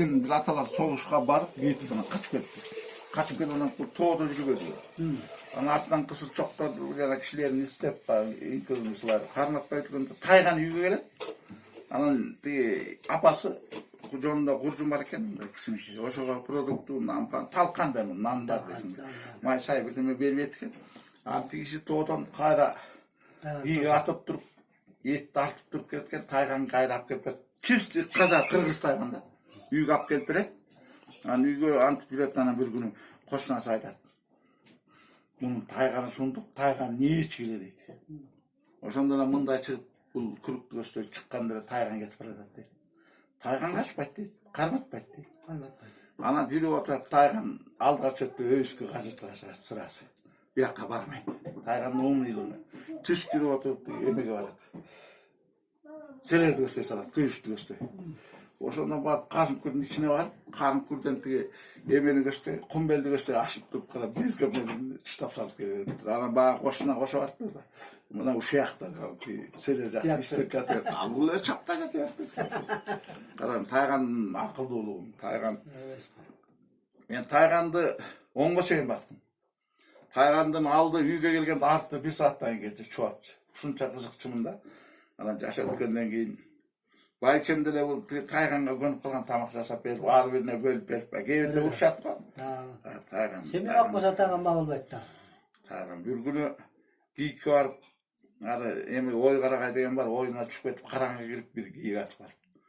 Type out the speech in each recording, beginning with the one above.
Bir atalar soğuşka barıp Vietnam'a kaçıp geldi. Kaçıp geldi ondan toğda yürüyordu. Ana artdan kısır çoklar ya kişilerin istep var, inkılımız var. Karnakta yürüyordu. Taygan yürüyor geldi. Anın apası kucağında kurcum var iken ikisini o şoğa produktu nampan talkan demin namda desin. May sahibi bermeyetken. Anti kişi toğdan kayra iyi atıp durup et tartıp durup ketken Taygan kayrap gelip çiz kaza Kırgızstan'da. Үйгө алып келип берет. Анан үйгө антип жүрөт, анан бир күнү кошунасы айтат. Мунун тайганы сундук, тайган не чыгылы дейт. Ошондо эле мындай чыгып, бул күрүктү көздөй чыкканда эле тайган кетип баратат дейт. Тайган качпайт дейт, карматпайт дейт. Анан жүрүп отурат, тайган алдыга чөптү өбүскө кажыттыга сырасы. Бияка бармайт. Тайгандын умуйдун түш жүрүп отуруп эмеге барат. Селерди көздөй салат, күйүштү көздөй. Ошондон барып Карынкүрдүн ичине барып, Карынкүрдөн тиги эмени көздөй, кумбелди көздөй ашып туруп калып, безге менен штаб салып келет. Анан баягы кошуна кошо барып да. Мына ушакта селер жакта истеп жатат. Бул эле чапта жатат. Карам, тайгандын акылдуулугун, тайган. Мен тайганды онго чейин бактым. Тайгандын алды үйгө келгенде арты 1 сааттан кийин чуапчы. Ушунча кызыкчымын да. Анан жашап өткөндөн кийин Байчемде де бұл тайганға көніп қалған тамақ жасап беріп, ары біріне бөліп беріп, кейбірде ұршат қой. Тайган. Семей ақпаса тайган бағылбайды да. Тайган. Bir күні киікке барып, эми ой қарағай деген бар, ойына түшіп кетіп, қараңға келіп бір киік атып барып.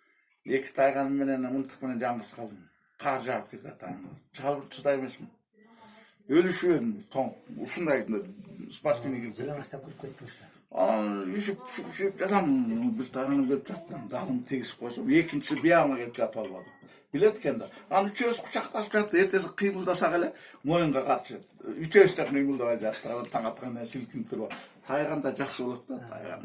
Екі тайган менен мынтық менен жаңғыз қалдым. Қар жағып кетті тайган. Чалып чыдай емесмін. Өлішіп едім, ушындай спортивный келіп кетті. Анан үшүп жатам, бир тайганын көрүп жаттым, далым тегип койсом, экинчи бияма келип жатып албадым. Билет экен да. Анан үчөөбүз кучакташып жатты, эртеси кыймылдасак эле моюнга катышат. Үчөөбүз да кыймылдабай жаттык, анан таң аткандан силкинип туруп. Тайган да жакшы болот да, тайган.